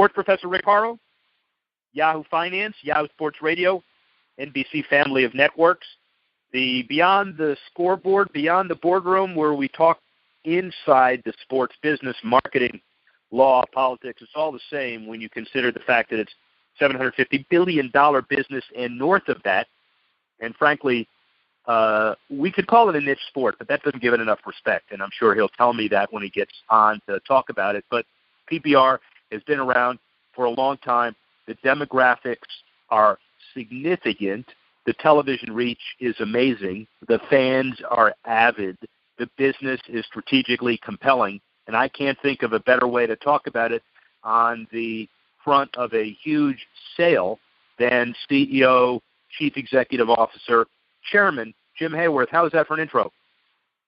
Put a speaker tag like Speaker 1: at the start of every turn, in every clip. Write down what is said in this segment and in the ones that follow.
Speaker 1: Sports Professor Rick Horrow, Yahoo Finance, Yahoo Sports Radio, NBC family of networks, the Beyond the Scoreboard, Beyond the Boardroom, where we talk inside the sports business, marketing, law, politics. It's all the same when you consider the fact that it's $750 billion business and north of that. And frankly, we could call it a niche sport, but that doesn't give it enough respect. And I'm sure he'll tell me that when he gets on to talk about it. But PBR has been around for a long time. The demographics are significant. The television reach is amazing. The fans are avid. The business is strategically compelling. And I can't think of a better way to talk about it on the front of a huge sale than CEO, Chief Executive Officer, Chairman Jim Haworth. How is that for an intro?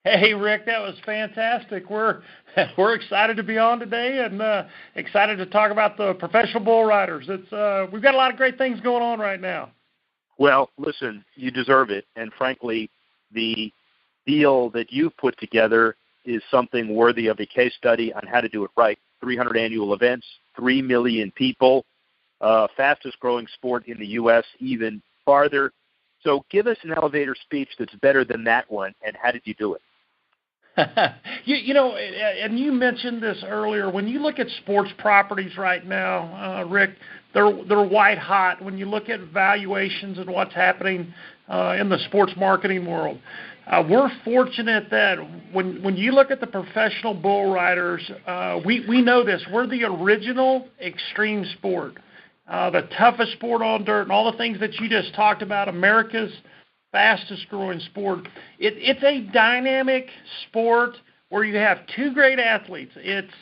Speaker 2: Hey, Rick, that was fantastic. We're excited to be on today and excited to talk about the professional bull riders. We've got a lot of great things going on right now.
Speaker 1: Well, listen, you deserve it. And frankly, the deal that you've put together is something worthy of a case study on how to do it right. 300 annual events, 3 million people, fastest growing sport in the U.S., even farther. So give us an elevator speech that's better than that one, and how did you do it?
Speaker 2: you know, and you mentioned this earlier. When you look at sports properties right now, Rick, they're white hot. When you look at valuations and what's happening in the sports marketing world, we're fortunate that when you look at the professional bull riders, we know this. We're the original extreme sport, the toughest sport on dirt, and all the things that you just talked about, America's fastest growing sport. It's a dynamic sport where you have two great athletes. It's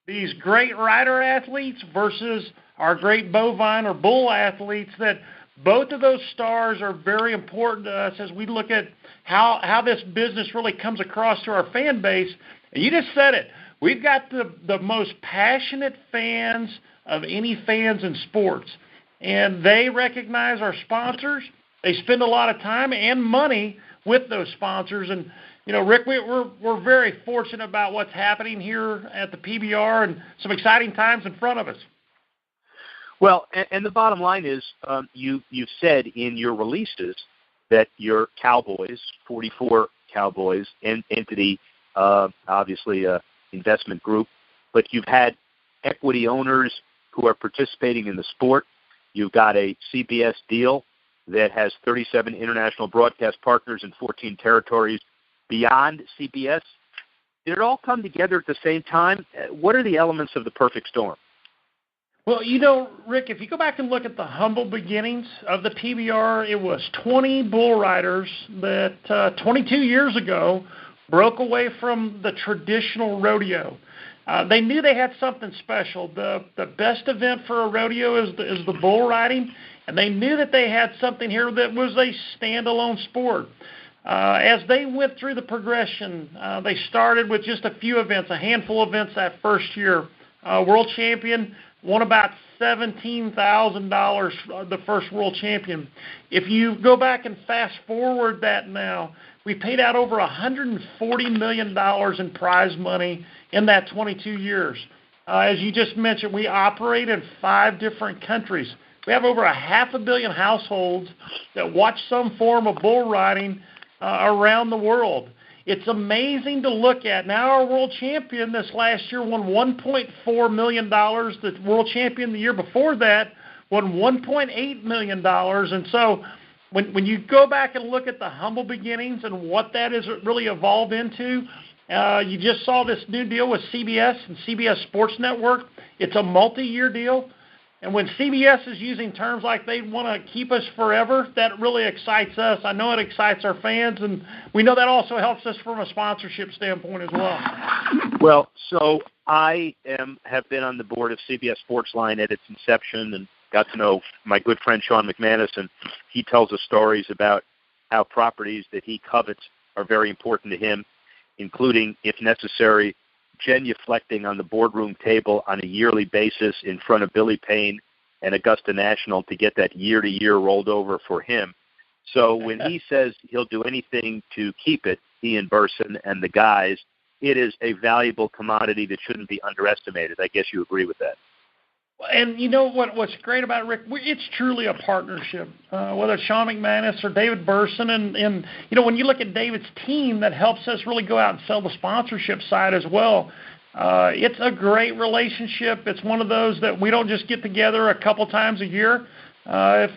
Speaker 2: these great rider athletes versus our great bovine or bull athletes, that both of those stars are very important to us as we look at how this business really comes across to our fan base. And you just said it. We've got the most passionate fans of any fans in sports, and they recognize our sponsors. They spend a lot of time and money with those sponsors. And, you know, Rick, we're very fortunate about what's happening here at the PBR and some exciting times in front of us.
Speaker 1: Well, and the bottom line is you've said in your releases that your Cowboys, 44 Cowboys, entity, obviously investment group, but you've had equity owners who are participating in the sport. You've got a CBS deal that has 37 international broadcast partners in 14 territories beyond CBS. Did it all come together at the same time? What are the elements of the perfect storm?
Speaker 2: Well, you know, Rick, if you go back and look at the humble beginnings of the PBR, it was 20 bull riders that 22 years ago broke away from the traditional rodeo. They knew they had something special. The best event for a rodeo is the bull riding, and they knew that they had something here that was a standalone sport. As they went through the progression, they started with just a few events, a handful of events that first year. World champion won about $17,000, the first world champion. If you go back and fast forward that now, we paid out over $140 million in prize money in that 22 years. As you just mentioned, we operate in 5 different countries. We have over 500 million households that watch some form of bull riding around the world. It's amazing to look at. Now our world champion this last year won $1.4 million. The world champion the year before that won $1.8 million. And so when you go back and look at the humble beginnings and what that has really evolved into, you just saw this new deal with CBS and CBS Sports Network. It's a multi-year deal. And when CBS is using terms like they want to keep us forever, that really excites us. I know it excites our fans, and we know that also helps us from a sponsorship standpoint as well.
Speaker 1: Well, so I have been on the board of CBS Sportsline at its inception and got to know my good friend Sean McManus, and he tells us stories about how properties that he covets are very important to him, including, if necessary, genuflecting on the boardroom table on a yearly basis in front of Billy Payne and Augusta National to get that year-to-year rolled over for him. So when he says he'll do anything to keep it, he and Burson and the guys, it is a valuable commodity that shouldn't be underestimated. I guess you agree with that.
Speaker 2: And you know what's great about it, Rick? It's truly a partnership. Whether it's Sean McManus or David Burson, and when you look at David's team that helps us really go out and sell the sponsorship side as well. It's a great relationship. It's one of those that we don't just get together a couple times a year.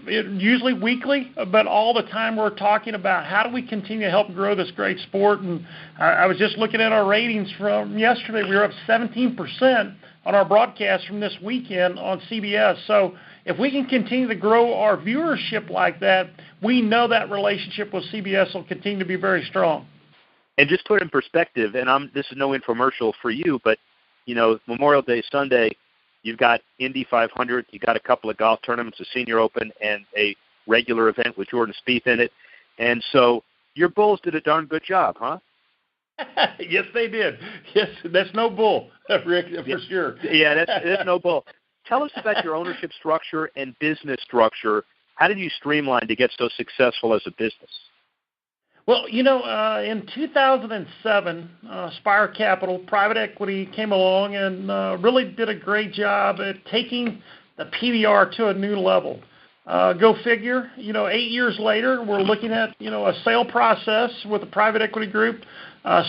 Speaker 2: Usually weekly, but all the time we're talking about how do we continue to help grow this great sport. And I was just looking at our ratings from yesterday. We were up 17% on our broadcast from this weekend on CBS. So if we can continue to grow our viewership like that, we know that relationship with CBS will continue to be very strong.
Speaker 1: And just put it in perspective, and this is no infomercial for you, but, Memorial Day Sunday, you've got Indy 500, you got a couple of golf tournaments, a Senior Open, and a regular event with Jordan Spieth in it. And so your Bulls did a darn good job, huh?
Speaker 2: Yes, they did. Yes, that's no bull, Rick, for sure.
Speaker 1: Yeah, that's no bull. Tell us about your ownership structure and business structure. How did you streamline to get so successful as a business?
Speaker 2: Well, in 2007, Spire Capital, private equity, came along and really did a great job at taking the PBR to a new level. Go figure, 8 years later, we're looking at, a sale process with a private equity group.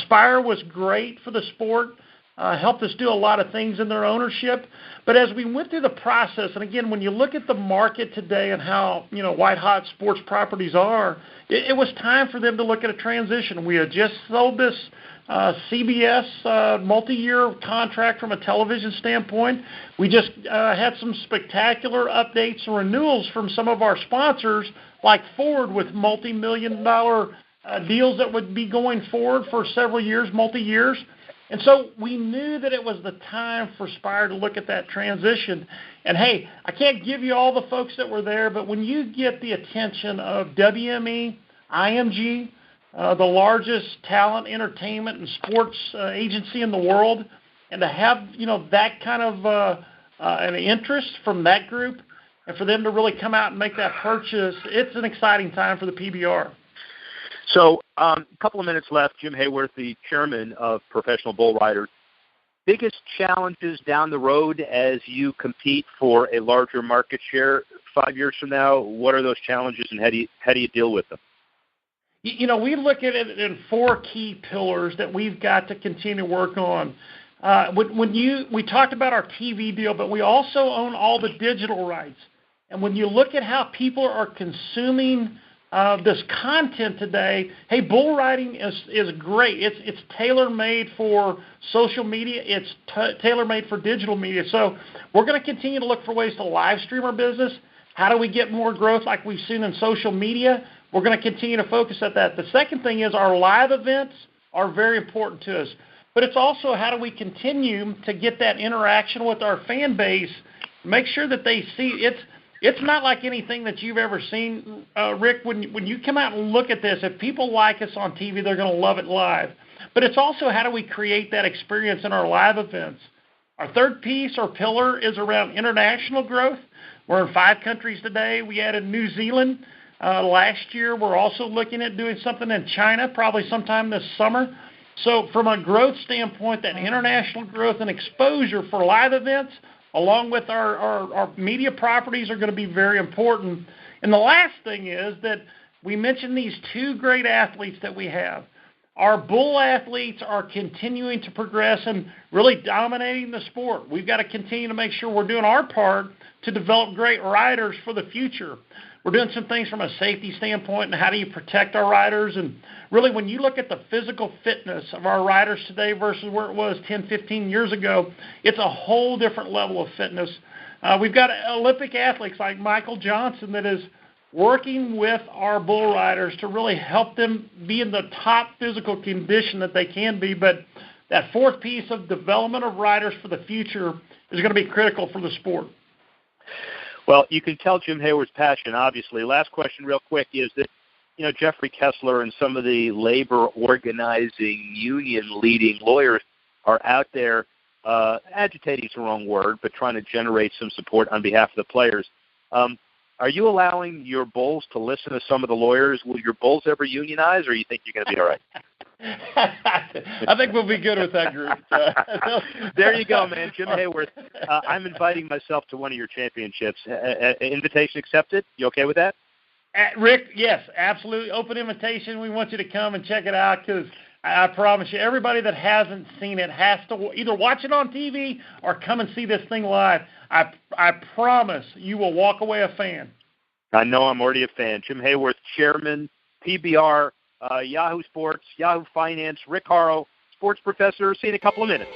Speaker 2: Spire was great for the sport, helped us do a lot of things in their ownership. But as we went through the process, and again, when you look at the market today and how, white-hot sports properties are, it was time for them to look at a transition. We had just sold this CBS multi-year contract from a television standpoint. We just had some spectacular updates and renewals from some of our sponsors, like Ford, with multi-million-dollar deals that would be going forward for several years, multi-years. And so we knew that it was the time for Spire to look at that transition. And, hey, I can't give you all the folks that were there, but when you get the attention of WME, IMG, the largest talent, entertainment, and sports agency in the world, and to have, that kind of an interest from that group, and for them to really come out and make that purchase, it's an exciting time for the PBR.
Speaker 1: So a couple of minutes left. Jim Haworth, the chairman of Professional Bull Riders. Biggest challenges down the road as you compete for a larger market share 5 years from now? What are those challenges, and how do you deal with them?
Speaker 2: We look at it in four key pillars that we've got to continue to work on. We talked about our TV deal, but we also own all the digital rights. And when you look at how people are consuming this content today, hey, bull riding is great. It's tailor-made for social media. It's tailor-made for digital media. So we're going to continue to look for ways to live stream our business. How do we get more growth like we've seen in social media? We're going to continue to focus at that. The second thing is our live events are very important to us. But it's also how do we continue to get that interaction with our fan base, make sure that they see it's not like anything that you've ever seen, Rick. When you come out and look at this, if people like us on TV, they're going to love it live. But it's also how do we create that experience in our live events. Our third piece or pillar is around international growth. We're in 5 countries today. We added New Zealand last year. We're also looking at doing something in China probably sometime this summer. So from a growth standpoint, that international growth and exposure for live events, along with our media properties, are going to be very important. And the last thing is that we mentioned these 2 great athletes that we have. Our bull athletes are continuing to progress and really dominating the sport. We've got to continue to make sure we're doing our part to develop great riders for the future. We're doing some things from a safety standpoint and how do you protect our riders. And really, when you look at the physical fitness of our riders today versus where it was 10, 15 years ago, it's a whole different level of fitness. We've got Olympic athletes like Michael Johnson that is working with our bull riders to really help them be in the top physical condition that they can be. But that fourth piece of development of riders for the future is going to be critical for the sport.
Speaker 1: Well, you can tell Jim Haworth's passion, obviously. Last question real quick is that, Jeffrey Kessler and some of the labor organizing, union-leading lawyers are out there agitating is the wrong word, but trying to generate some support on behalf of the players. Are you allowing your Bulls to listen to some of the lawyers? Will your Bulls ever unionize, or you think you're going to be all right?
Speaker 2: I think we'll be good with that group.
Speaker 1: There you go, man. Jim Haworth. I'm inviting myself to one of your championships. Invitation accepted? You okay with that?
Speaker 2: Rick, yes, absolutely. Open invitation. We want you to come and check it out because I promise you, everybody that hasn't seen it has to either watch it on TV or come and see this thing live. I promise you will walk away a fan.
Speaker 1: I know I'm already a fan. Jim Haworth, Chairman, PBR, Yahoo Sports, Yahoo Finance, Rick Horrow, Sports Professor. See you in a couple of minutes.